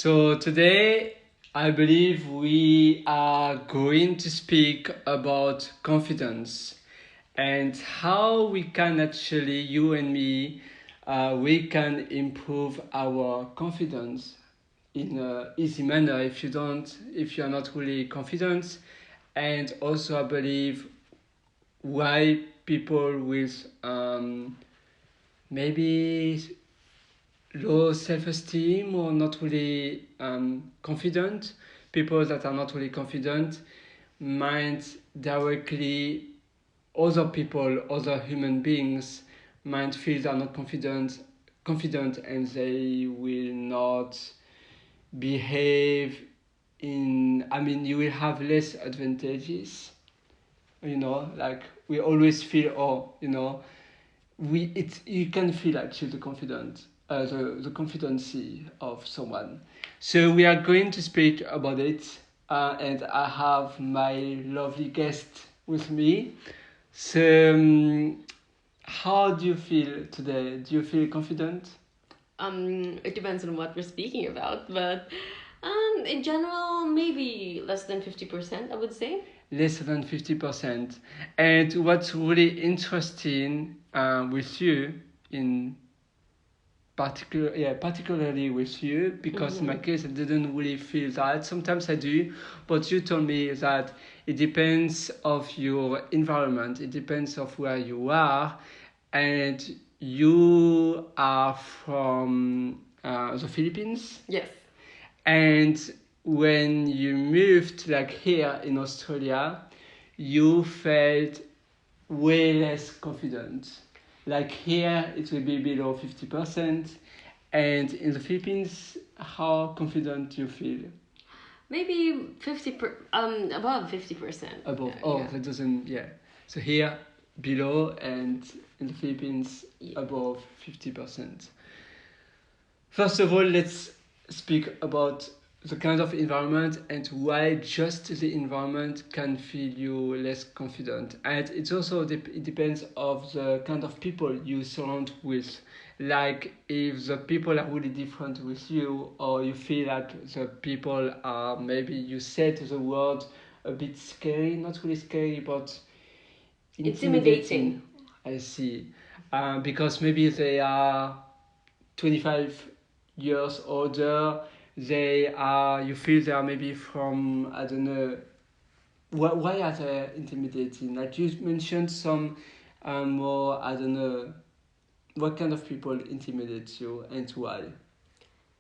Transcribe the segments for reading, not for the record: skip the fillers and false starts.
So today, I believe we are going to speak about confidence and how we can actually, you and me, we can improve our confidence in a easy manner if you're not really confident. And also, I believe why people with maybe low self-esteem or not really confident, people that are not really confident might directly other people, other human beings might feel they are not confident and they will not behave in, I mean, you will have less advantages, like we always feel, you can feel actually the confidency of someone. So we are going to speak about it, and I have my lovely guest with me. So how do you feel today? Do you feel confident? It depends on what we're speaking about, but in general, maybe less than 50%, I would say. Less than 50%. And what's really interesting with you in particularly with you, because in my case I didn't really feel that. Sometimes I do, but you told me that it depends of your environment, it depends of where you are, and you are from the Philippines. Yes. And when you moved like here in Australia, you felt way less confident. Like here, it will be below 50%. And in the Philippines, how confident do you feel? Maybe above 50%. Above. Yeah. That doesn't, yeah. So here, below, and in the Philippines, Yeah. above 50%. First of all, let's speak about the kind of environment and why just the environment can feel you less confident. And it's also it depends of the kind of people you surround with. Like if the people are really different with you, or you feel like the people are, maybe you said the word a bit scary, not really scary, but intimidating. I see. Because maybe they are 25 years older, you feel they are maybe from, I don't know, why are they intimidating? Like you mentioned some more, I don't know, what kind of people intimidate you and why?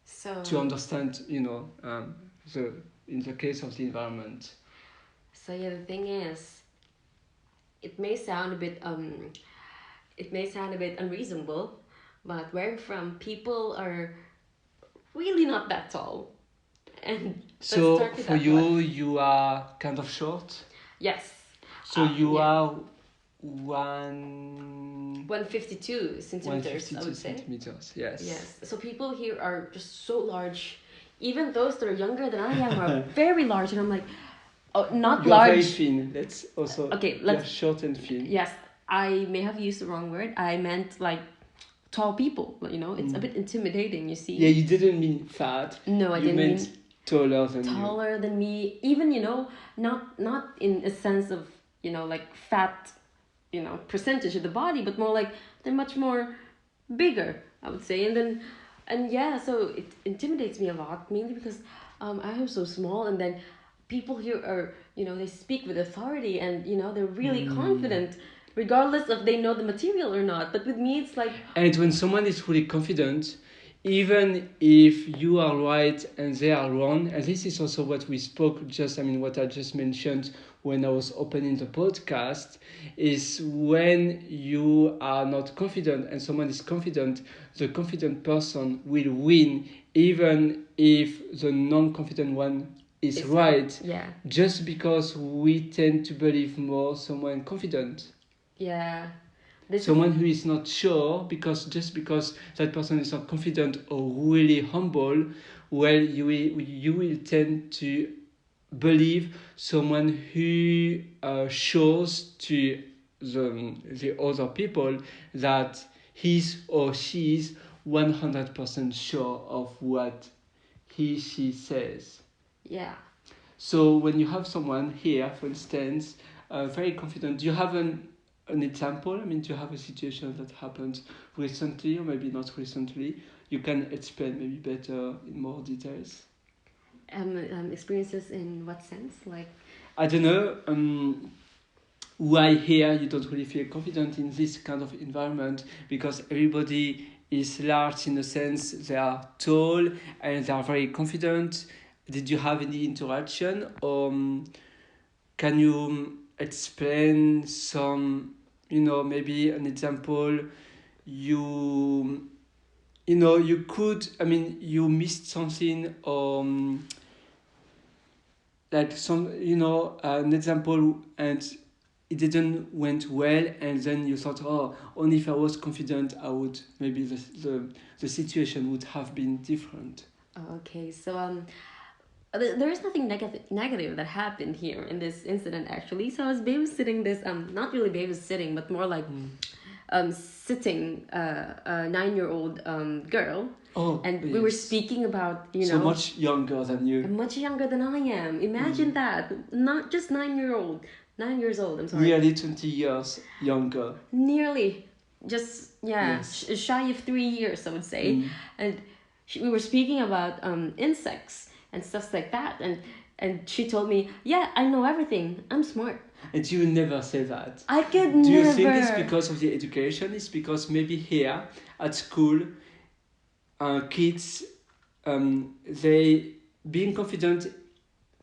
So To understand, the in the case of the environment. so yeah, the thing is, it may sound a bit unreasonable, but where I'm from, people are really not that tall. And let's So start with for that one. you are kind of short. Yes. So you Yeah. are one 152 centimeters, I 152 would say. centimeters. Yes. Yes. So people here are just so large. Even those that are younger than I am are very large, and I'm like, oh, not You are very large. thin. Let's also. Okay, You are let's. short and thin. Yes, I may have used the wrong word. I meant like tall people. It's a bit intimidating. You see. Yeah, you didn't mean fat. No, I You didn't meant mean taller than you. taller than me. Even not in a sense of like fat, percentage of the body, but more like they're much more bigger, I would say. And yeah, so it intimidates me a lot, mainly because I am so small, and then people here are, they speak with authority, and they're really confident, regardless if they know the material or not. But with me, it's like, And when someone is fully confident, even if you are right and they are wrong, and this is also what we spoke what I just mentioned when I was opening the podcast, is when you are not confident and someone is confident, the confident person will win, even if the non-confident one is it's right, yeah, just because we tend to believe more someone confident. yeah. This Someone who is not sure, because that person is not confident or really humble, well, you will tend to believe someone who shows to the other people that he's or she's 100% sure of what she says. Yeah. So when you have someone here, for instance, very confident, do you have an example? I mean, do you have a situation that happened recently or maybe not recently? You can explain maybe better in more details. Experiences in what sense? Like, I don't know. Why here you don't really feel confident in this kind of environment, because everybody is large in a sense, they are tall and they are very confident. Did you have any interaction, or can you explain some, maybe an example? You could, I mean, you missed something, or like some, an example, and it didn't went well, and then you thought, oh, only if I was confident I would, maybe the situation would have been different. okay, so there is nothing negative that happened here in this incident actually. So I was babysitting this not really babysitting, but more like sitting a 9-year-old girl. Oh, And yes. we were speaking about, So much younger than you. much younger than I am. Imagine that. Not just 9-year-old. 9 years old, I'm sorry. Nearly 20 years younger. Nearly. Just, yeah, Yes. shy of 3 years, I would say. And we were speaking about insects and stuff like that. And she told me, yeah, I know everything. I'm smart. And you never say that. I could Do never. you think it's because of the education? It's because maybe here at school, kids, they being confident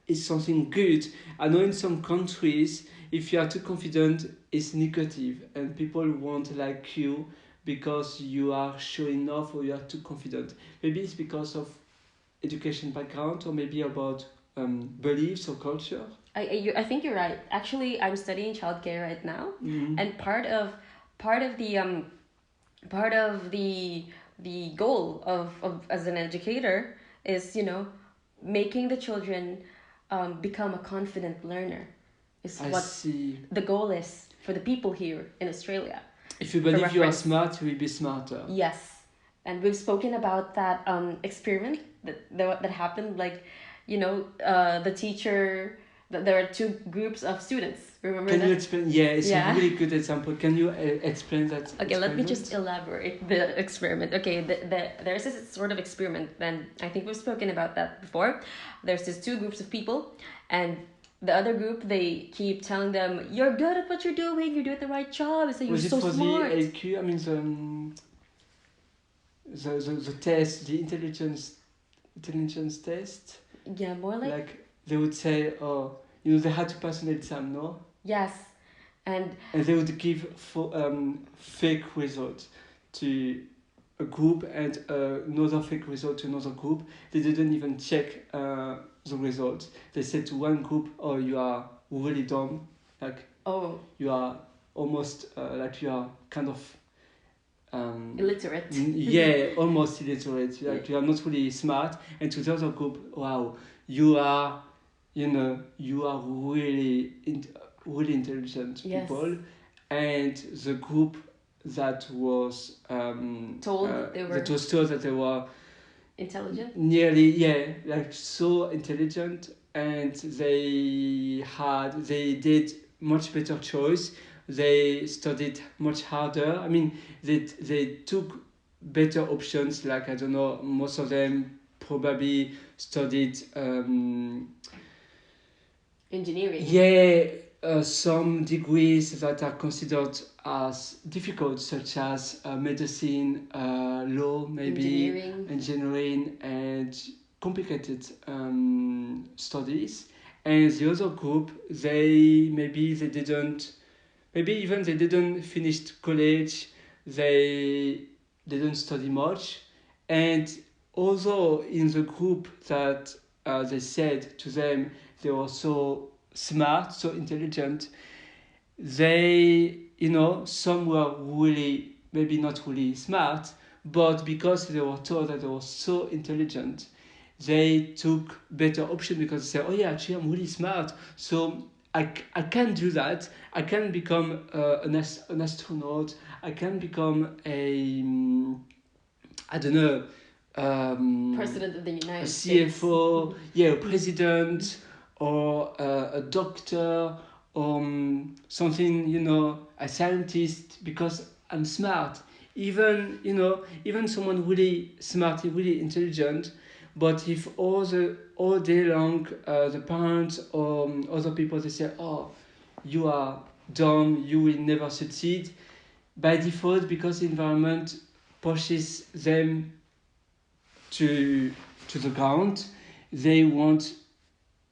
is something good. I know in some countries, if you are too confident, it's negative, and people won't like you because you are showing off or you are too confident. Maybe it's because of education background, or maybe about beliefs or culture. I think you're right. Actually, I'm studying childcare right now, and part of the goal of as an educator is, making the children become a confident learner. Is I what see. the goal is for the people here in Australia. If you believe you are reference. smart, you will be smarter. Yes, and we've spoken about that experiment that happened. Like, the teacher. There are two groups of students. Remember Can that? you explain? Yeah, it's Yeah. a really good example. Can you explain that? Okay, let me experiment? just elaborate the experiment. Okay, there's this sort of experiment, and I think we've spoken about that before. There's these two groups of people, and the other group, they keep telling them, you're good at what you're doing, you're doing the right job, so you're Was it so for smart. the IQ? I mean the test, the intelligence test. Yeah, more like they would say, oh, they had to pass an exam, no? yes, and they would give fake results to a group, and another fake result to another group. They didn't even check the results. They said to one group, oh, you are really dumb, like you are almost like you are kind of illiterate. Yeah, almost illiterate. Like you are not really smart. And to the other group, wow, you are, you are really really intelligent people. And the group that was told that they were intelligent, nearly like so intelligent, and they did much better choice. They studied much harder. I mean, they took better options. Like, I don't know, most of them probably studied engineering. Yeah, some degrees that are considered as difficult, such as medicine, law, maybe engineering, and complicated studies. And the other group, they didn't finish college. They didn't study much, and although in the group that they said to them they were so smart, so intelligent, they, some were really, maybe not really smart, but because they were told that they were so intelligent, they took better option, because they said, oh yeah, actually I'm really smart, so I can do that. I can become an astronaut. I can become a, I don't know, President of the a United States. CFO, yeah, a president, or a doctor, or something, a scientist, because I'm smart. Even, even someone really smart, really intelligent, but if all day long the parents or other people, they say, oh, you are dumb, you will never succeed, by default, because the environment pushes them to the ground, they won't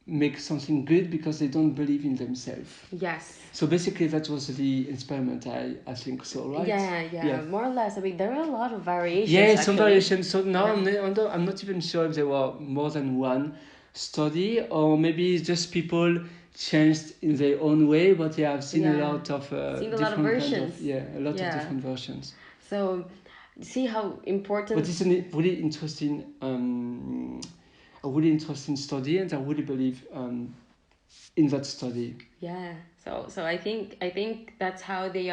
make something good because they don't believe in themselves. Yes. So basically, that was the experiment. I think so, right? Yeah, more or less. I mean, there are a lot of variations. Yeah, some actually. variations. So now Yeah. I'm not even sure if there were more than one study, or maybe it's just people changed in their own way, but yeah, I've seen a Yeah. lot of Seen a different lot of kind versions. of a lot of Yeah. different versions. So, see how important. But it's a really interesting, a really interesting study, and I really believe in that study. Yeah. So I think that's how they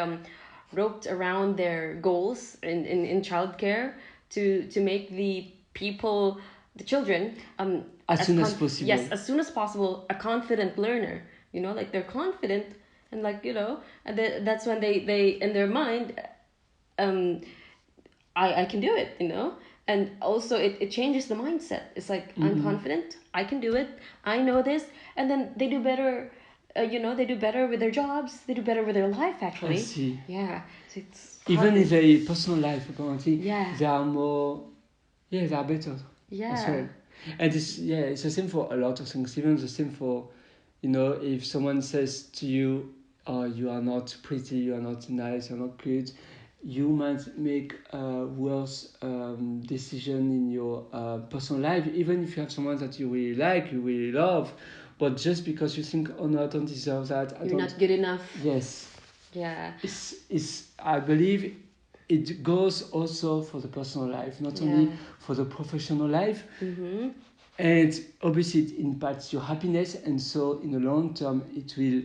roped around their goals in childcare to make the children As soon as possible. yes, as soon as possible, a confident learner. Like they're confident, and like and that's when they in their mind, um I can do it, and also it changes the mindset. It's like, I'm confident, I can do it, I know this, and then they do better. They do better with their jobs, they do better with their life, actually. I see. Yeah, so it's Even in confidence. their personal life, apparently, Yeah. they are more, they are better as Yeah. well. And it's the same for a lot of things. Even the same for, if someone says to you, oh, you are not pretty, you are not nice, you're not good, you might make a worse decision in your personal life, even if you have someone that you really like, you really love, but just because you think, oh no, I don't deserve that, You're not good enough. Yes. Yeah. It's I believe it goes also for the personal life, not only for the professional life. And obviously it impacts your happiness, and so in the long term it will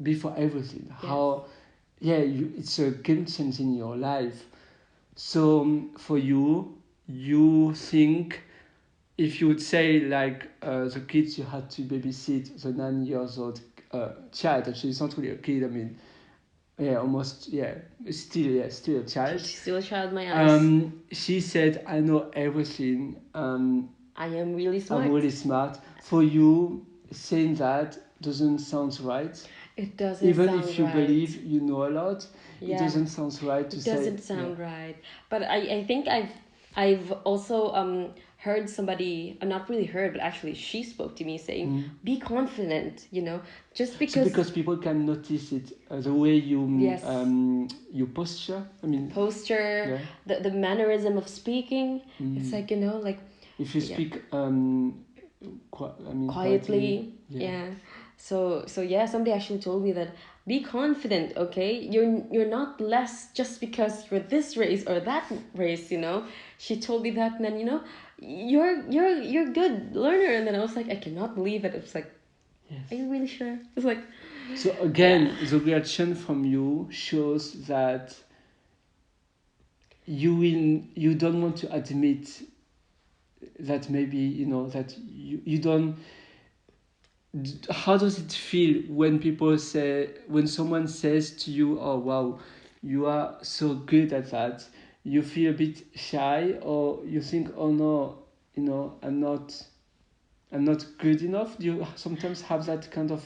be for everything. It's a game changer in your life. So for you think, if you would say, like, the kids you had to babysit, the 9 years old child, actually it's not really a kid, I mean, almost, still a child. She's still a child in my eyes. She said, I know everything, I am really smart. I'm really smart. For you, saying that doesn't sound right. It doesn't Even sound if you right. believe you know a lot, it doesn't sound right to It say. doesn't sound right. But I think I've also heard somebody, not really heard, but actually she spoke to me saying, be confident, just because. So because people can notice it, the way you Yes. your posture. I mean, posture, the mannerism of speaking. It's like, like if you speak quietly. Yeah. So somebody actually told me that, be confident, okay? You're not less just because you're this race or that race, She told me that, and then you're good learner, and then I was like, I cannot believe it. It's like, are you really sure? It's like, so again, the reaction from you shows that you don't want to admit that maybe that you don't. How does it feel when when someone says to you, oh wow, you are so good at that? You feel a bit shy, or you think, oh no, I'm not good enough? Do you sometimes have that kind of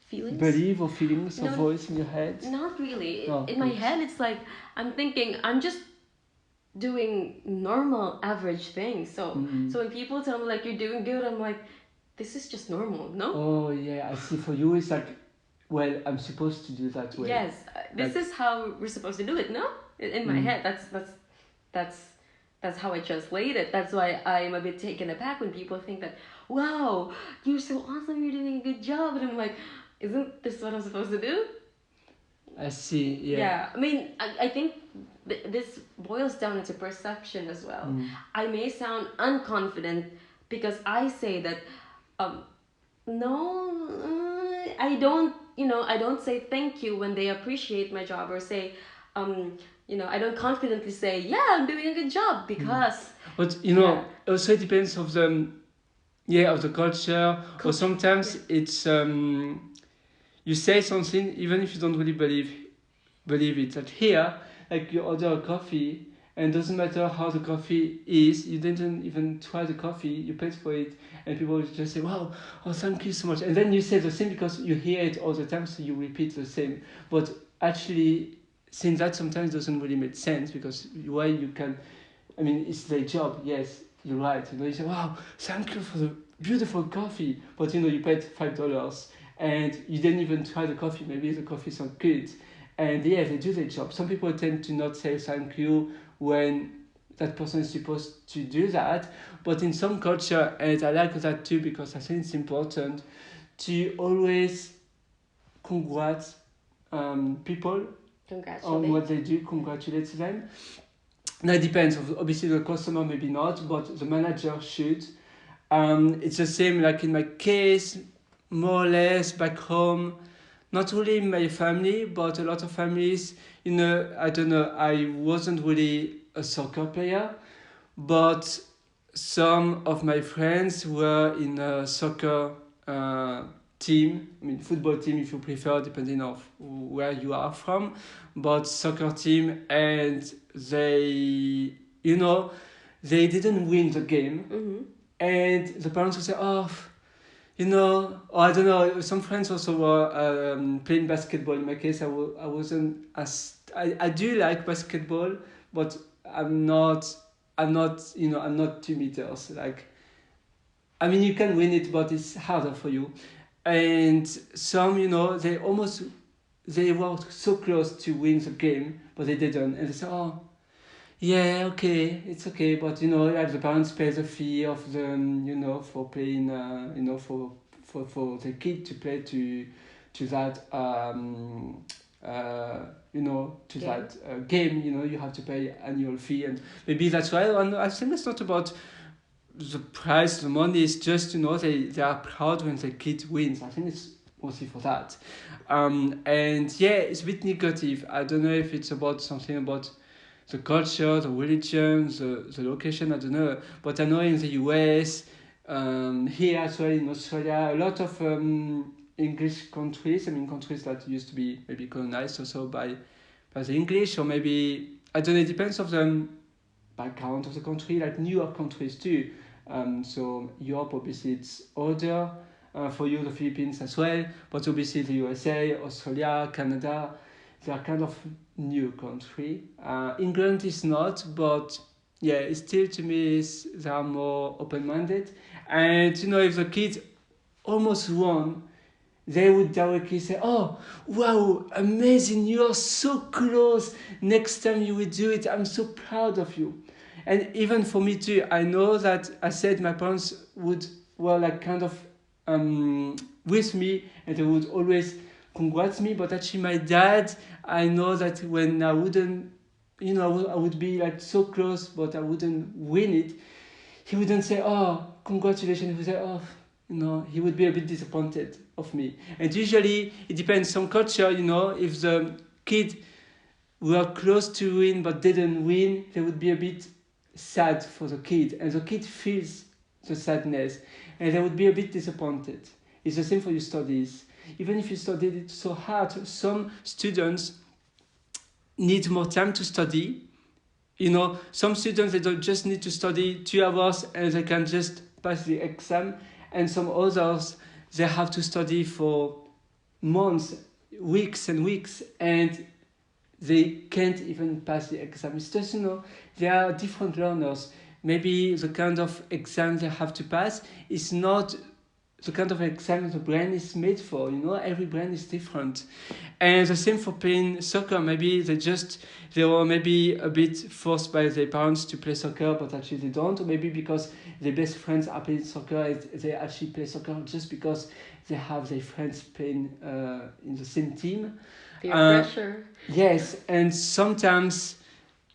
feelings? belief or feelings or voice in your head? Not really. Oh, in my head, it's like, I'm thinking, I'm just doing normal, average things. So when people tell me, like, you're doing good, I'm like, this is just normal, no? Oh yeah, I see. For you, it's like, well, I'm supposed to do that way. Yes, this is how we're supposed to do it, no? In my head, that's how I translate it. That's why I'm a bit taken aback when people think that, wow, you're so awesome, you're doing a good job, and I'm like, isn't this what I'm supposed to do? I see. Yeah. I mean, I think this boils down into perception as well. I may sound unconfident because I say that, no, I don't say thank you when they appreciate my job, or say, I don't confidently say, yeah, I'm doing a good job because. But Yeah. also it depends of the of the culture, or sometimes Yeah. it's you say something even if you don't really believe it. Like here, like you order a coffee, and it doesn't matter how the coffee is, you didn't even try the coffee, you paid for it, and people will just say, wow, oh, thank you so much. And then you say the same because you hear it all the time, so you repeat the same. But actually, since that sometimes doesn't really make sense, because why you can, I mean, it's their job, yes, you're right. You say, wow, thank you for the beautiful coffee. But you paid $5 and you didn't even try the coffee. Maybe the coffee's not good. And yeah, they do their job. Some people tend to not say thank you when that person is supposed to do that. But in some culture, and I like that too because I think it's important to always congratulate people on what they do, congratulate them. Now it depends. Obviously, the customer maybe not, but the manager should. It's the same like in my case, more or less back home. Not really in my family, but a lot of families. I don't know. I wasn't really a soccer player, but some of my friends were in a soccer team. I mean, football team if you prefer, depending on where you are from. But soccer team, and they didn't win the game, and the parents would say, "Oh, or I don't know." Some friends also were playing basketball. In my case, I wasn't as I do like basketball, but I'm not. I'm not 2 meters. Like, I mean, you can win it, but it's harder for you. And some, they were so close to win the game, but they didn't. And they said, "Oh, yeah, okay, it's okay." But like the parents pay the fee of them, for playing, for the kid to play to that to Game. that game. You have to pay annual fee, and maybe that's why. And I think it's not about the price, the money. Is just they are proud when the kid wins. I think it's mostly for that. And yeah, it's a bit negative. I don't know if it's about something about the culture, the religion, the location, I don't know. But I know in the US, here as well in Australia, a lot of English countries, I mean countries that used to be maybe colonized also by the English, or maybe, I don't know, it depends of the background of the country, like newer countries too. So Europe, obviously, it's older. For you, the Philippines as well, but obviously the USA, Australia, Canada, they are kind of new country. England is not, but yeah, it's still to me they are more open-minded. And if the kids almost won, they would directly say, "Oh, wow, amazing! You are so close. Next time you will do it. I'm so proud of you." And even for me too, I know that I said my parents were like kind of with me, and they would always congrats me. But actually, my dad, I know that when I wouldn't, I would be like so close, but I wouldn't win it. He wouldn't say, "Oh, congratulations." He would say, "Oh." He would be a bit disappointed of me. And usually it depends on culture, if the kid were close to win but didn't win, they would be a bit sad for the kid. And the kid feels the sadness. And they would be a bit disappointed. It's the same for your studies. Even if you studied it so hard, some students need more time to study. Some students, they don't just need to study 2 hours and they can just pass the exam. And some others, they have to study for months, weeks and weeks, and they can't even pass the exam. It's just, they are different learners. Maybe the kind of exam they have to pass is not the kind of exam the brain is made for. Every brain is different. And the same for playing soccer. Maybe they were maybe a bit forced by their parents to play soccer, but actually they don't. Or maybe because their best friends are playing soccer, and they actually play soccer just because they have their friends playing in the same team. Peer pressure. Yes, and sometimes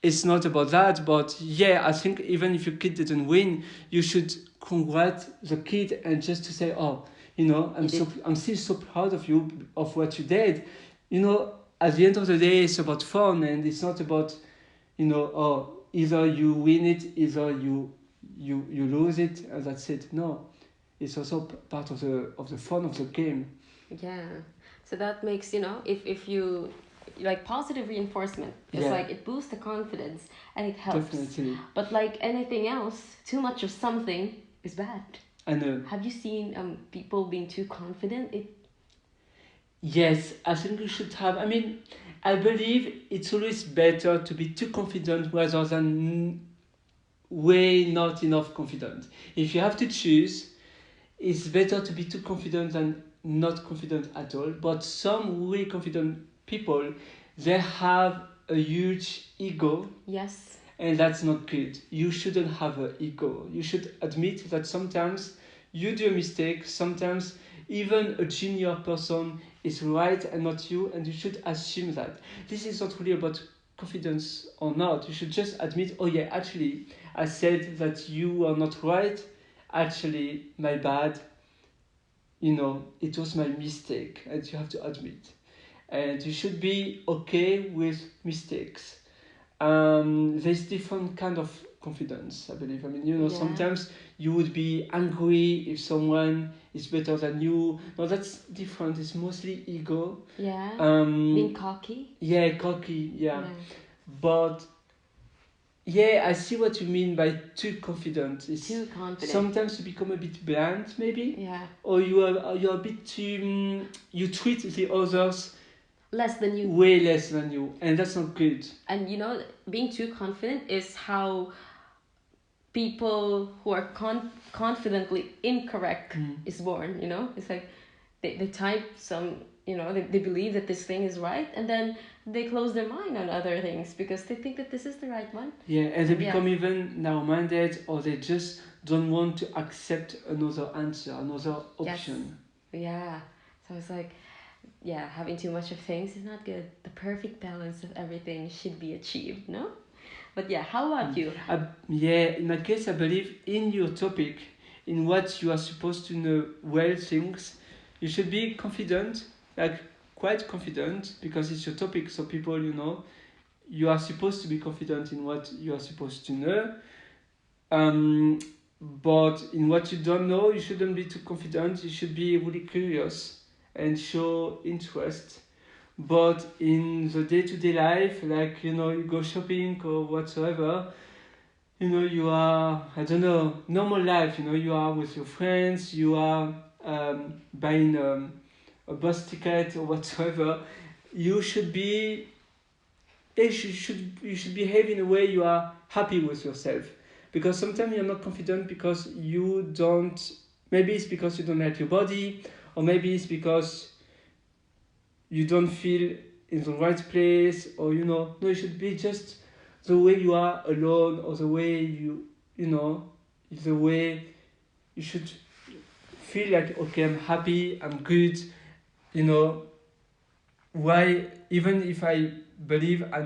it's not about that, but yeah, I think even if your kid didn't win, you should congratulate the kid and just to say, "Oh, I'm still so proud of you, of what you did." at the end of the day, it's about fun, and it's not about, oh, either you win it, either you lose it, and that's it. No, it's also part of the fun of the game. Yeah. So that makes, if you like positive reinforcement, it's Yeah. like it boosts the confidence and it helps. Definitely. But like anything else, too much of something is bad. I know. Have you seen people being too confident? Yes, I think you should have. I mean, I believe it's always better to be too confident rather than way not enough confident. If you have to choose, it's better to be too confident than not confident at all. But some really confident people, they have a huge ego. Yes. And that's not good. You shouldn't have an ego. You should admit that sometimes you do a mistake, sometimes even a junior person is right and not you, and you should assume that. This is not really about confidence or not. You should just admit, oh yeah, actually, I said that you are not right. Actually, my bad. It was my mistake, and you have to admit. And you should be okay with mistakes. There's different kind of confidence, I believe. I mean, Yeah. sometimes you would be angry if someone is better than you. No, that's different. It's mostly ego. Yeah. Being cocky. Yeah, cocky. Yeah. But yeah, I see what you mean by too confident. It's too confident. Sometimes you become a bit bland, maybe. Yeah. Or you're a bit too. You treat the others less than you. Way less than you, and that's not good. And being too confident is how people who are confidently incorrect is born. It's like they type some. They believe that this thing is right, and then they close their mind on other things because they think that this is the right one. Yeah, and they become even narrow-minded, or they just don't want to accept another answer, another option. Yes. Yeah. So it's like, yeah, having too much of things is not good. The perfect balance of everything should be achieved, no? But yeah, how about you? In my case, I believe in your topic, in what you are supposed to know well things, you should be confident, like quite confident, because it's your topic, so people, you are supposed to be confident in what you are supposed to know. But in what you don't know, you shouldn't be too confident. You should be really curious and show interest. But in the day-to-day life, like, you go shopping or whatsoever, you are, I don't know, normal life, you are with your friends, you are buying a bus ticket or whatsoever, you should be, you should behave in a way you are happy with yourself. Because sometimes you're not confident because you don't, maybe it's because you don't like your body, or maybe it's because you don't feel in the right place, or no, you should be just the way you are alone, or the way the way you should feel like, okay, I'm happy, I'm good, why, even if I believe I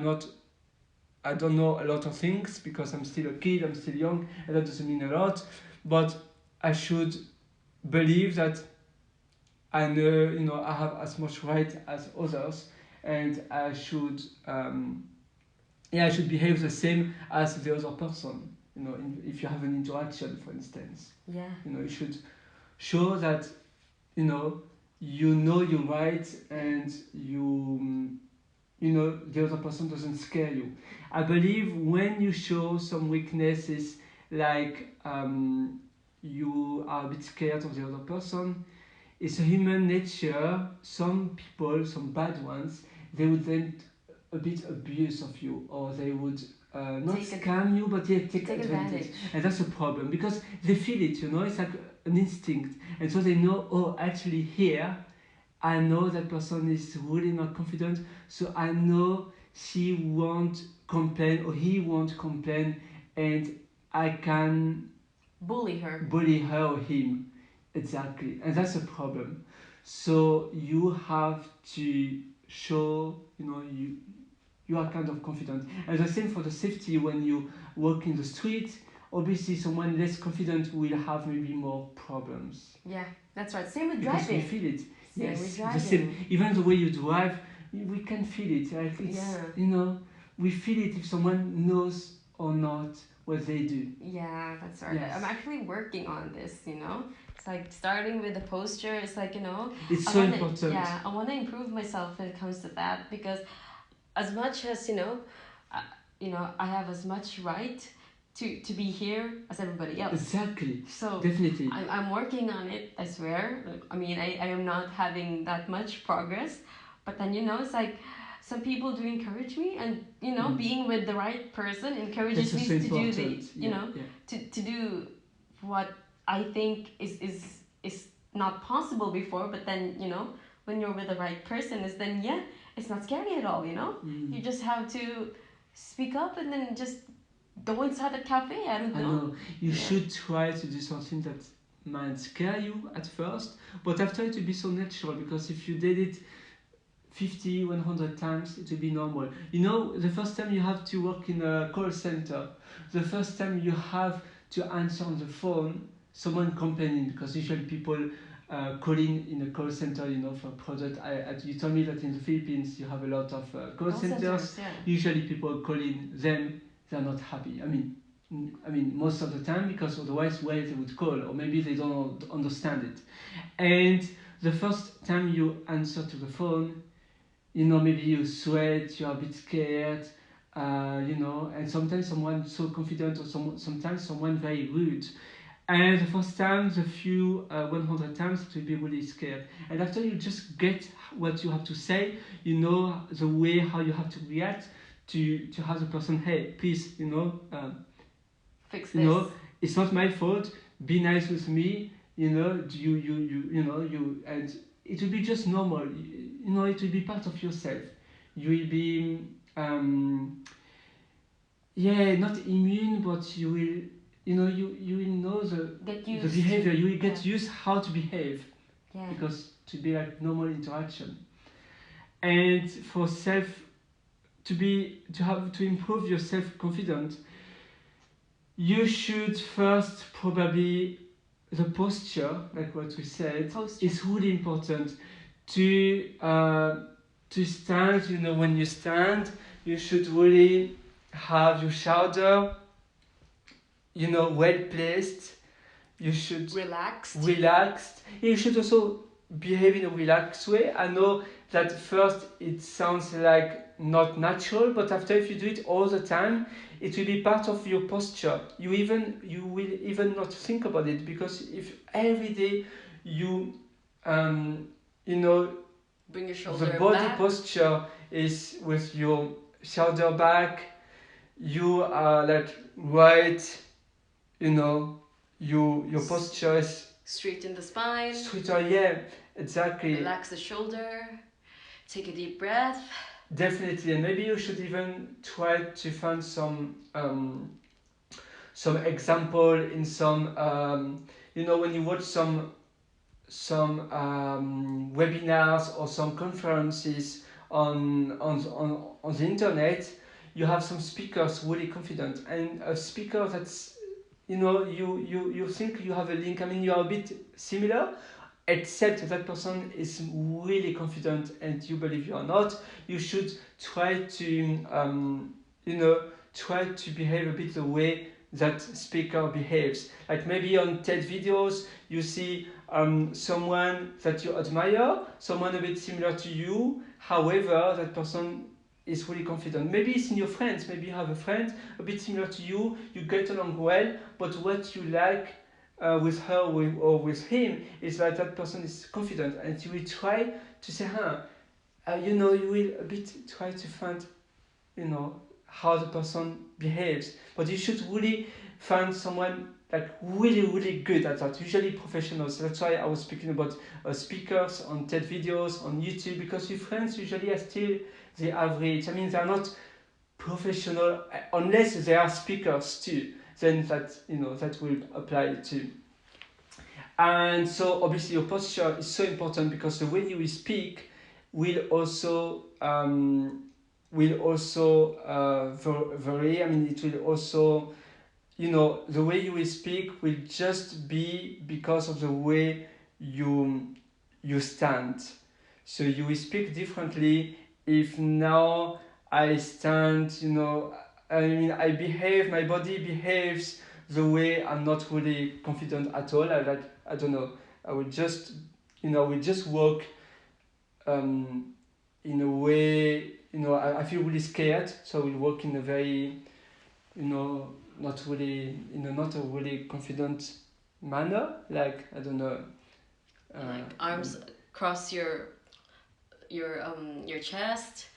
don't know a lot of things because I'm still a kid, I'm still young, and that doesn't mean a lot, but I should believe that I know, I have as much right as others, and I should behave the same as the other person. If you have an interaction, for instance. Yeah. You should show that you know you're right, and the other person doesn't scare you. I believe when you show some weaknesses, like you are a bit scared of the other person, it's a human nature. Some people, some bad ones, they would then a bit abuse of you, or they would not scam you, but take advantage. And that's a problem because they feel it, it's like an instinct. And so they know, oh, actually here, I know that person is really not confident, so I know she won't complain or he won't complain, and I can bully her or him. Exactly, and that's a problem. So you have to show, you are kind of confident. And the same for the safety when you walk in the street. Obviously, someone less confident will have maybe more problems. Yeah, that's right. Same with because driving. We feel it. Same yes, with driving. the same. Even the way you drive, we can feel it. Like it's, Yeah. we feel it if someone knows or not what they do. Yeah, that's right. Yes. I'm actually working on this, It's like starting with the posture. It's like, It's I so wanna, important. yeah, I want to improve myself when it comes to that, because as much as, I have as much right to be here as everybody else. Exactly. So definitely. I'm working on it, I swear. I mean, I am not having that much progress, but then, it's like some people do encourage me, and being with the right person encourages That's me also to do important. to do what I think is not possible before, but then when you're with the right person, is then it's not scary at all. You just have to speak up and then just go inside a cafe. I don't know. I know. You should try to do something that might scare you at first, but after it will be so natural, because if you did it 50, 100 times, it will be normal. The first time you have to work in a call center, the first time you have to answer on the phone, someone complaining, because usually people calling in a call center, for a product. You told me that in the Philippines you have a lot of call centers. Yeah. Usually people calling them, they're not happy. I mean, most of the time, because otherwise why they would call, or maybe they don't understand it. And the first time you answer to the phone, maybe you sweat, you're a bit scared, and sometimes someone so confident, or sometimes someone very rude. And the first time, the few 100 times, it will be really scared. And after you just get what you have to say, the way how you have to react to have the person, hey, please, fix this. It's not my fault. Be nice with me. And it will be just normal. It will be part of yourself. You will be, not immune, but you will, you will know the behavior. You will get used how to behave, because to be like normal interaction. And for to improve your self-confidence, you should first probably the posture, like what we said, is really important to stand. When you stand, you should really have your shoulder, well placed. You should relaxed. You should also behave in a relaxed way. I know that first it sounds like not natural, but after, if you do it all the time, it will be part of your posture. You will even not think about it, because if every day you bring your shoulder the body back. posture is with your shoulder back, you are like right, your posture is straight in the spine. Yeah, exactly. Relax the shoulder. Take a deep breath. Definitely, and maybe you should even try to find some example in some when you watch some webinars or some conferences on the internet. You have some speakers really confident, and a speaker that's you think you have a link. I mean, you are a bit similar, except that person is really confident and you believe you are not. You should try to try to behave a bit the way that speaker behaves. Like maybe on TED videos you see someone that you admire, someone a bit similar to you, however that person is really confident. Maybe it's in your friends, maybe you have a friend a bit similar to you, you get along well, but what you like with her or with him is that person is confident, and you will try to say, you will a bit try to find, how the person behaves. But you should really find someone like really, really good at that, usually professionals. That's why I was speaking about speakers on TED videos, on YouTube, because your friends usually are still the average. I mean, they're not professional unless they are speakers too. Then that will apply too. And so obviously your posture is so important, because the way you will speak will also vary. I mean, it will also, the way you will speak will just be because of the way you stand. So you will speak differently if now I stand, you know, I mean, I behave, my body behaves the way I'm not really confident at all. I don't know, I will just, you know, we just walk um, in a way, you know, I feel really scared, so I will walk in a very, you know, not really, in a not a really confident manner. Like, I don't know. Like arms across your chest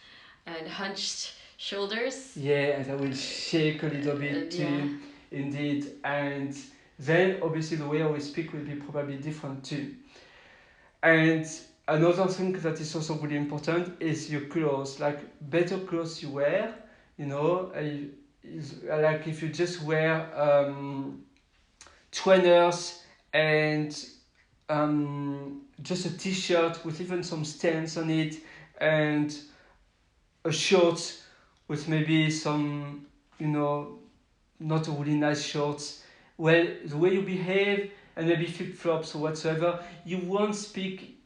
and hunched shoulders. Yeah, and I will shake a little bit Yeah. too, indeed. And then obviously the way I will speak will be probably different too. And another thing that is also really important is your clothes. Like better clothes you wear, you know, like if you just wear trainers and just a t-shirt with even some stains on it and a shirt with maybe some, you know, not a really nice shorts. Well, the way you behave and maybe flip flops or whatsoever, you won't speak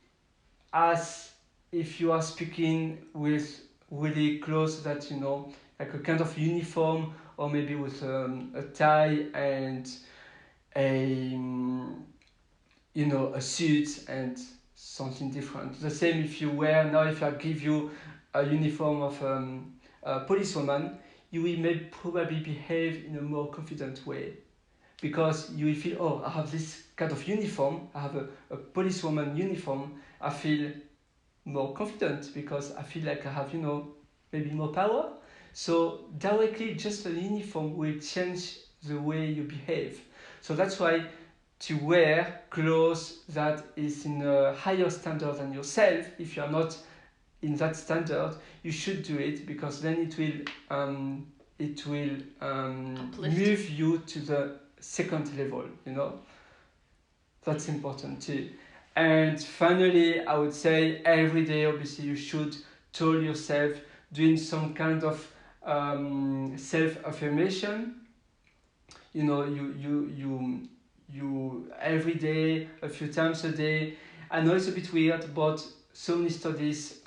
as if you are speaking with really clothes that, you know, like a kind of uniform, or maybe with a tie and a you know, a suit and something different. The same if you wear now, if I give you a uniform of a policewoman, you will may probably behave in a more confident way, because you will feel, oh, I have this kind of uniform, I have a policewoman uniform, I feel more confident because I feel like I have, you know, maybe more power. So directly just a uniform will change the way you behave. So that's why to wear clothes that is in a higher standard than yourself, if you are not in that standard, you should do it, because then it will Uplift. move you to the second level, you know. That's important too. And finally, I would say every day, obviously, you should tell yourself, doing some kind of self-affirmation. You know, you every day, a few times a day. I know it's a bit weird, but so many studies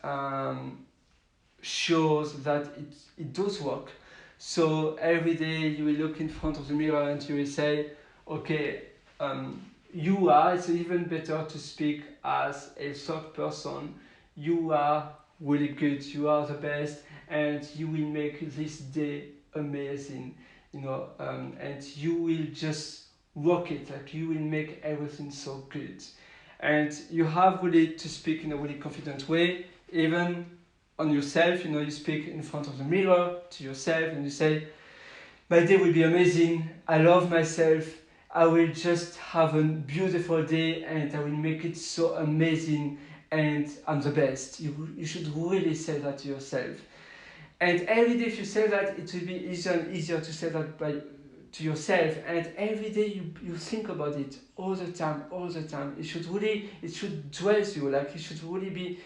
shows that it does work. So every day you will look in front of the mirror and you will say, okay, you are, it's even better to speak as a third person, you are really good, you are the best, and you will make this day amazing, you know, and you will just work it, like you will make everything so good. And you have really to speak in a really confident way, even on yourself. You know, you speak in front of the mirror to yourself and you say, my day will be amazing, I love myself, I will just have a beautiful day and I will make it so amazing and I'm the best. You should really say that to yourself. And every day if you say that, it will be easier and easier to say that to yourself. And every day you think about it all the time, all the time. It should dwell you, like it should really be,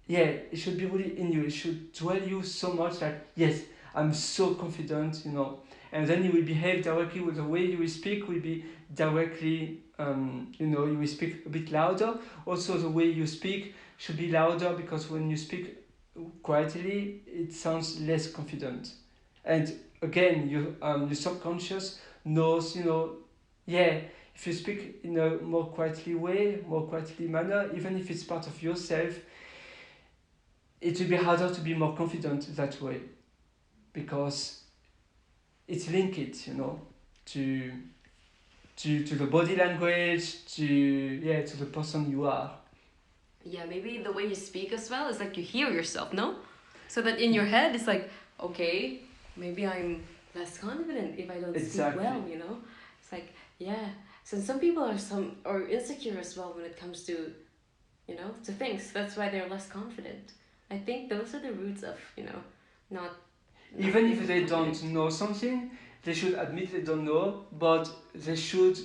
yeah, it should be really in you. It should dwell you so much, like, yes, I'm so confident, you know. And then you will behave directly with the way you will speak will be directly, you know, you will speak a bit louder. Also, the way you speak should be louder, because when you speak quietly, it sounds less confident. And again, your subconscious knows, you know, yeah, if you speak in a more quietly way, more quietly manner, even if it's part of yourself, it will be harder to be more confident that way, because it's linked, you know, to to the body language, to, yeah, to the person you are. Yeah, maybe the way you speak as well is like you hear yourself, no? So that in your head it's like, okay, maybe I'm less confident if I don't Exactly. speak well, you know? It's like, yeah. So some people are insecure as well when it comes to, you know, to things. That's why they're less confident. I think those are the roots of, you know, not Even if being they confident. don't know something, they should admit they don't know, but they should,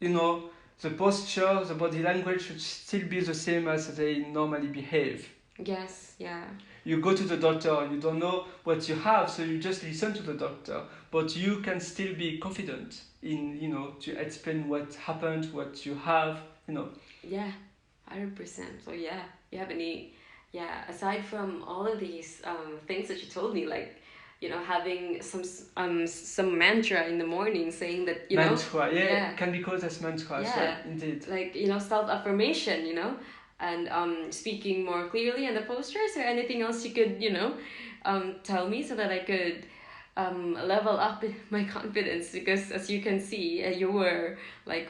you know, the posture, the body language should still be the same as they normally behave. Yes, yeah. You go to the doctor, you don't know what you have, so you just listen to the doctor, but you can still be confident in, you know, to explain what happened, what you have, you know. Yeah, 100%. So yeah, you have any yeah, aside from all of these things that you told me, like, having some mantra in the morning saying that, Mantra, yeah, yeah, can be called as mantra as well, yeah, indeed. like, self-affirmation, and speaking more clearly in the poster. Is there anything else you could, tell me so that I could level up my confidence? Because as you can see, you were like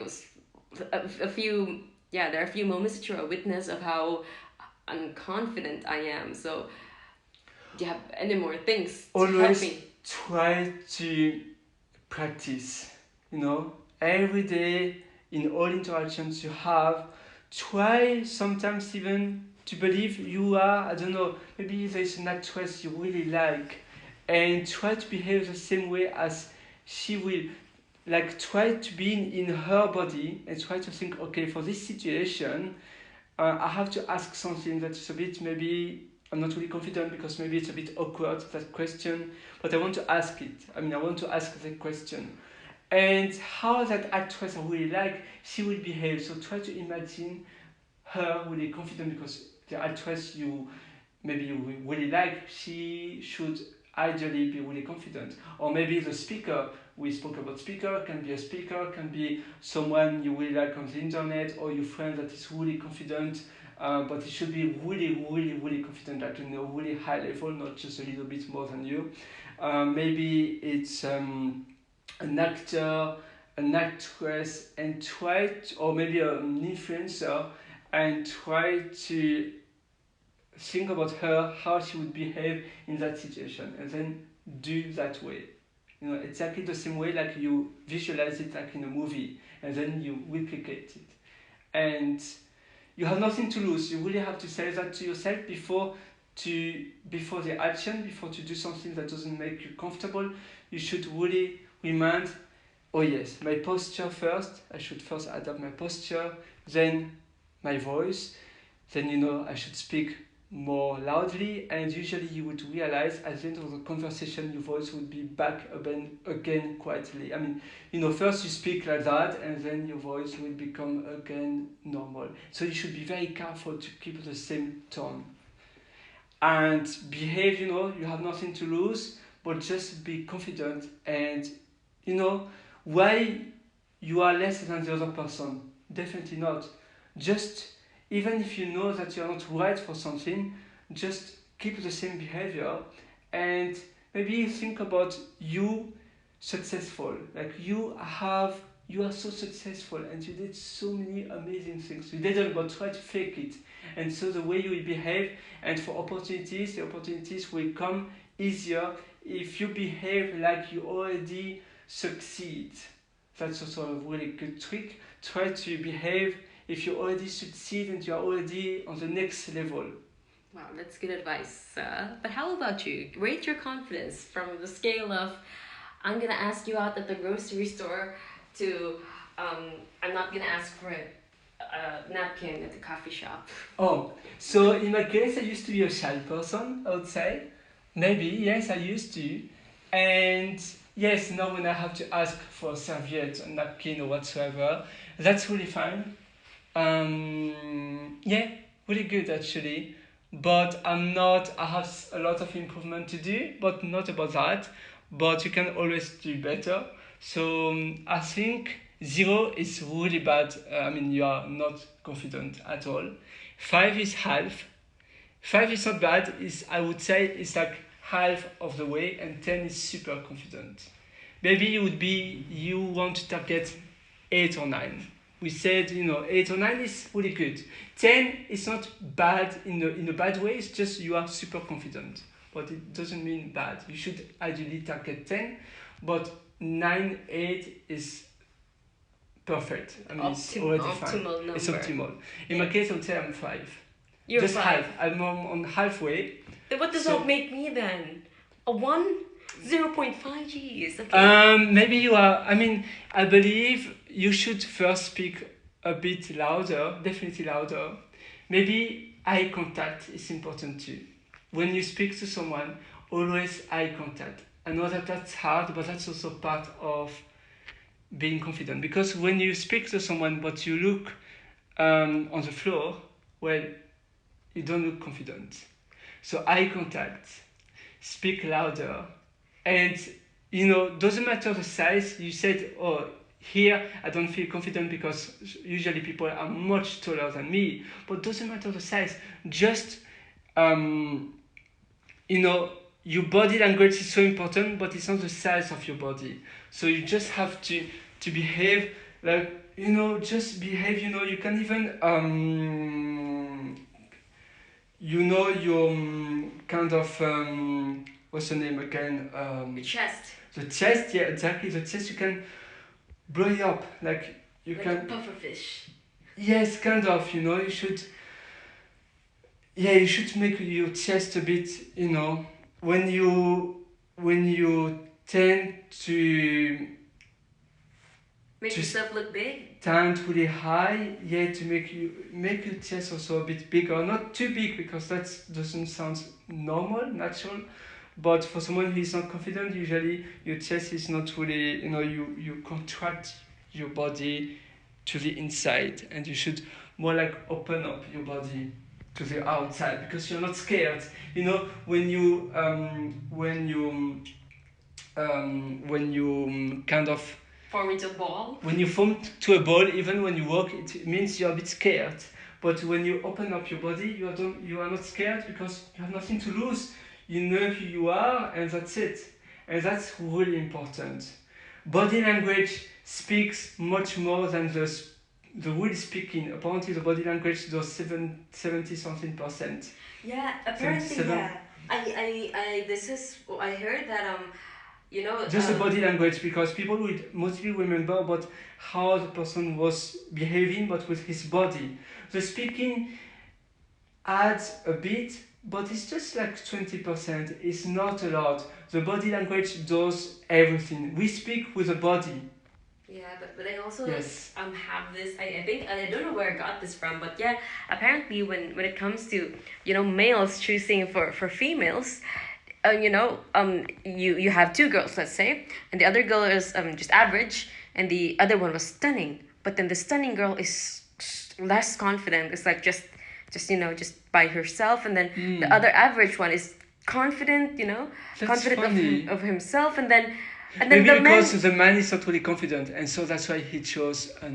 a few, yeah, there are a few moments that you're a witness of how unconfident I am. So do you have any more things to help Always me? try to practice, every day in all interactions you have. Try sometimes even to believe you are, I don't know, maybe there's an actress you really like, and try to behave the same way as she will. Like, try to be in her body and try to think, okay, for this situation, I have to ask something that is a bit, maybe I'm not really confident because maybe it's a bit awkward, that question, but I want to ask it. I mean, I want to ask the question. And how that actress I really like, she will behave. So try to imagine her really confident, because the actress you really like, she should ideally be really confident. Or maybe the speaker, we spoke about speaker, can be a speaker, can be someone you really like on the internet, or your friend that is really confident, but it should be really, really, really confident, like really high level, not just a little bit more than you. Maybe it's an actor, an actress, and or maybe an influencer, and try to think about her, how she would behave in that situation, and then do that way. Exactly the same way, like you visualize it like in a movie, and then you replicate it. And you have nothing to lose. You really have to say that to yourself before the action, before to do something that doesn't make you comfortable. You should really remind, oh yes, my posture first. I should first adapt my posture, then my voice, then I should speak more loudly, and usually you would realize at the end of the conversation your voice would be back again quietly. I mean, first you speak like that, and then your voice will become again normal. So you should be very careful to keep the same tone and behave. You have nothing to lose, but just be confident, and why you are less than the other person. Definitely not. Just, even if you know that you are not right for something, just keep the same behavior, and maybe think about you successful. Like, you are so successful and you did so many amazing things. You didn't but try to fake it. And so the way you will behave, and for opportunities, the opportunities will come easier if you behave like you already succeed. That's also a really good trick. Try to behave if you already succeed and you are already on the next level. Wow, that's good advice. But how about you? Rate your confidence from the scale of I'm gonna ask you out at the grocery store to I'm not gonna ask for a napkin at the coffee shop. Oh, so in my case, I used to be a shy person, I would say. Maybe, yes, I used to. And yes, now when I have to ask for a serviette, a napkin, or whatsoever, that's really fine. Yeah, really good actually. But I have a lot of improvement to do, but not about that. But you can always do better. So I think 0 is really bad. I mean, you are not confident at all. 5 is half. 5 is not bad. I would say it's like half of the way, and 10 is super confident. Maybe you want to target 8 or 9. We said 8 or 9 is really good. 10 is not bad in a bad way. It's just you are super confident, but it doesn't mean bad. You should ideally target 10, but 9, 8 is perfect. I mean, it's already fine. Optimal number. It's optimal. In my case, I would say I'm 5. You're Just 5. half. I'm on halfway. Then what does that make me then? A 1? 0.5 G's. Okay. Maybe you are. I mean, I believe you should first speak a bit louder, definitely louder. Maybe eye contact is important too. When you speak to someone, always eye contact. I know that that's hard, but that's also part of being confident. Because when you speak to someone but you look on the floor, well, you don't look confident. So eye contact, speak louder, and doesn't matter the size. You said, oh, here I don't feel confident because usually people are much taller than me, but doesn't matter the size. Just um, your body language is so important, but it's not the size of your body. So you just have to behave like, just behave. You can even your kind of what's the name again? Your chest. The chest, yeah, exactly. The chest, you can blow it up, like you like can. a puffer fish. Yes, kind of. You should. Yeah, you should make your chest a bit. When you tend to Make yourself look big. stand really high, yeah, to make your chest also a bit bigger, not too big because that doesn't sound normal, natural. But for someone who is not confident, usually your chest is not really, you contract your body to the inside, and you should more like open up your body to the outside because you're not scared. When you kind of form into a ball. When you form to a ball, even when you walk, it means you're a bit scared. But when you open up your body, you are not scared because you have nothing to lose. You know who you are, and that's it. And that's really important. Body language speaks much more than the real speaking. Apparently, the body language does 70 something percent. Yeah, apparently, yeah. I heard that just the body language, because people will mostly remember about how the person was behaving, but with his body. The speaking adds a bit, but it's just like 20%. It's not a lot. The body language does everything. We speak with the body. Yeah, but I also Yes. have this. I think I don't know where I got this from, but yeah, apparently when it comes to males choosing for females, you have two girls, let's say, and the other girl is just average, and the other one was stunning. But then the stunning girl is less confident. It's like just by herself, and then the other average one is confident, That's confident funny. of himself, and then Maybe the because the man is not really confident, and so that's why he chose a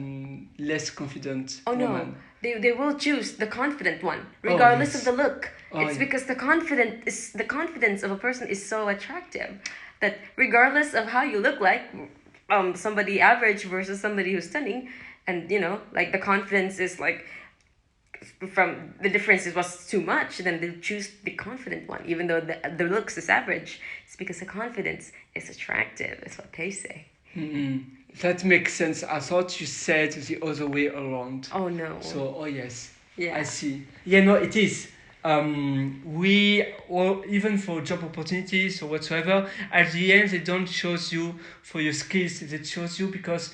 less confident Oh no, woman. they will choose the confident one, regardless yes. of the look. It's yeah. because the confidence of a person is so attractive that regardless of how you look like, somebody average versus somebody who's stunning, and like the confidence is like from the difference was too much, then they choose the confident one, even though the looks is average. It's because the confidence is attractive. Is what they say. Mm-mm. That makes sense. I thought you said the other way around. Oh no. So, oh yes. Yeah. I see. Yeah, no, it is. Even for job opportunities or whatsoever, at the end they don't choose you for your skills. They choose you because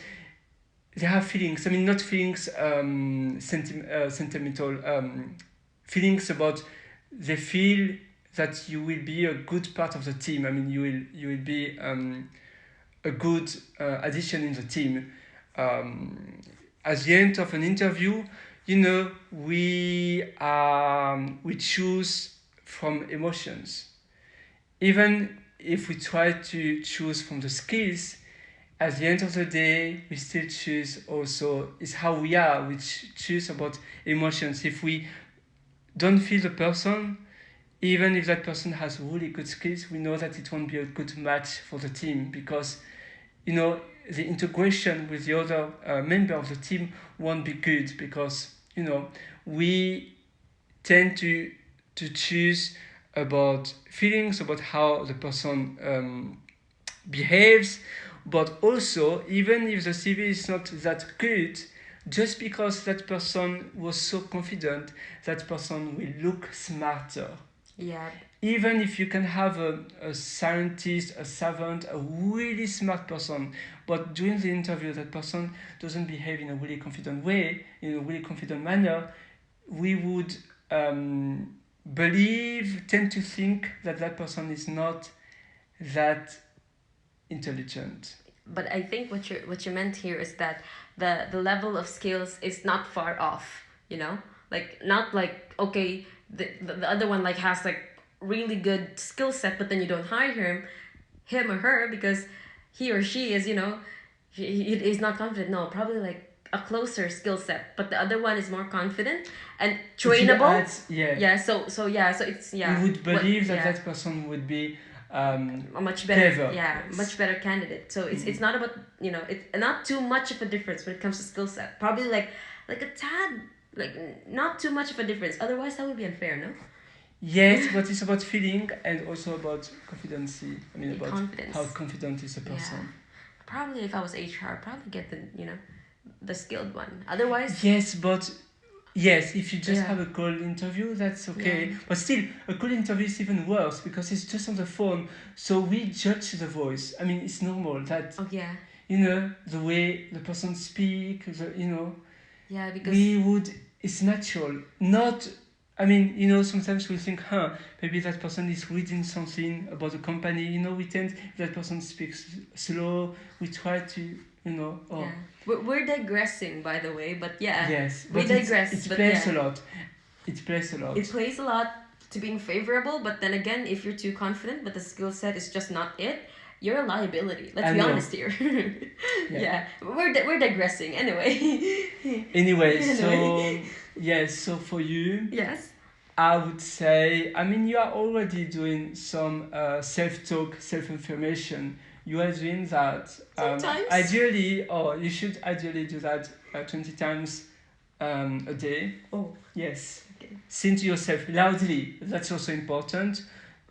they have feelings. I mean, not feelings, sentimental feelings about. They feel that you will be a good part of the team. I mean, you will be a good addition in the team. At the end of an interview, we choose from emotions. Even if we try to choose from the skills, at the end of the day, we still choose also, is how we are, we choose about emotions. If we don't feel the person, even if that person has really good skills, we know that it won't be a good match for the team, because the integration with the other member of the team won't be good, because we tend to choose about feelings, about how the person behaves. But also, even if the CV is not that good, just because that person was so confident, that person will look smarter. Yeah. Even if you can have a scientist, a savant, a really smart person, but during the interview that person doesn't behave in a really confident way, in a really confident manner, we would tend to think that that person is not that intelligent. But I think what you meant here is that the level of skills is not far off, like not like, okay, the other one like has like really good skill set, but then you don't hire him or her because he or she is, you know, he's not confident. No, probably like a closer skill set, but the other one is more confident and trainable. Yeah, so it's You would believe that yeah, that person would be a much better, clever. yeah, Yes. much better candidate. So it's not about, you know, it's not too much of a difference when it comes to skill set. Probably like a tad, like not too much of a difference. Otherwise, that would be unfair, no? Yes, but it's about feeling and also about confidence. I mean, about Confidence. how confident is a person. Yeah. Probably if I was HR, I'd probably get the, you know, the skilled one. Otherwise, Yes, but yes, if you just Yeah. have a cold interview, that's okay. Yeah. But still, a cold interview is even worse because it's just on the phone. So we judge the voice. I mean, it's normal that, oh yeah, you know, the way the person speak, you know, yeah, because we would, it's natural. Not, I mean, you know, sometimes we think, maybe that person is reading something about the company. You know, we tend, if that person speaks slow, we try to, you know, yeah, we're digressing, by the way, but yeah, yes, we but digress. it but plays yeah, a lot. It plays a lot. it plays a lot to being favorable. But then again, if you're too confident, but the skill set is just not it, you're a liability. Let's I be know. honest here. Yeah. Yeah, we're digressing anyway. Anyway, so yes, so for you, Yes. I would say, I mean, you are already doing some self-talk, self-information. You are doing that. Sometimes. Ideally, or you should ideally do that 20 times a day. Oh. Yes. Okay. Sing to yourself loudly. That's also important.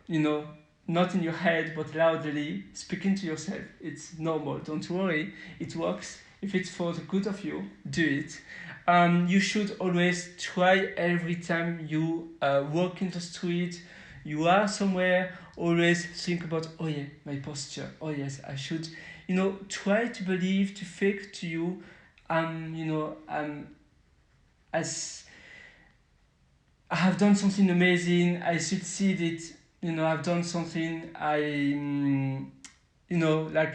You know, not in your head, but loudly. Speaking to yourself. It's normal. Don't worry. It works. If it's for the good of you, do it. You should always try every time you walk in the street, you are somewhere, always think about, oh yeah, my posture. Oh yes, I should, you know, try to believe, to fake to you, you know, as I have done something amazing, I succeeded, you know, I've done something, you know, like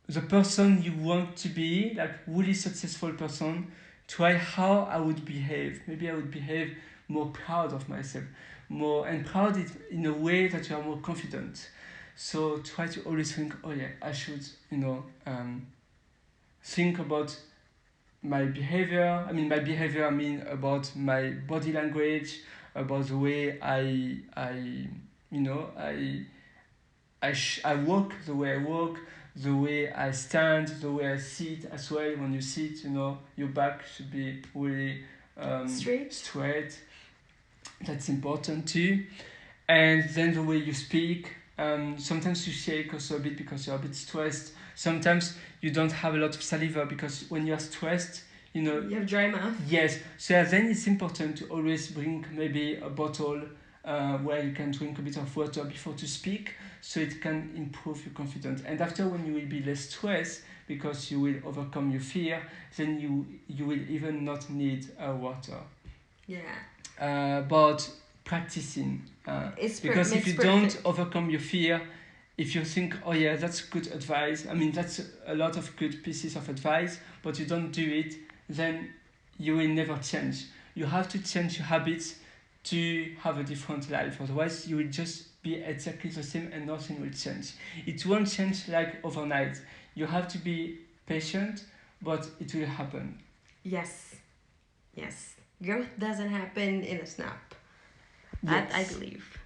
the person you want to be, like really successful person, try how I would behave. Maybe I would behave more proud of myself, more and proud it in a way that you are more confident. So try to always think, oh yeah, I should, you know, think about my behavior. I mean, by behavior, I mean about my body language, about the way you know, I walk, the way I walk, the way I stand, the way I sit as well. When you sit, you know, your back should be really straight. That's important too. And then the way you speak. Sometimes you shake also a bit because you're a bit stressed. Sometimes you don't have a lot of saliva because when you're stressed, you know. You have dry mouth. Yes. So then it's important to always bring maybe a bottle where you can drink a bit of water before to speak, so it can improve your confidence. And after, when you will be less stressed because you will overcome your fear, then you will even not need water. Yeah. But practicing, because if you don't overcome your fear, if you think, oh yeah, that's good advice, I mean, that's a lot of good pieces of advice, but you don't do it, then you will never change. You have to change your habits to have a different life. Otherwise, you will just be exactly the same and nothing will change. It won't change like overnight. You have to be patient, but it will happen. Yes. Growth doesn't happen in a snap. That I believe.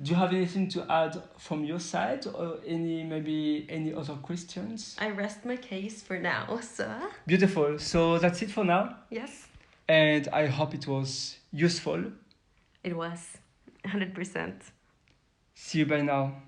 Do you have anything to add from your side, or maybe any other questions? I rest my case for now, so. Beautiful. So that's it for now. Yes. And I hope it was useful. It was 100%. See you by now.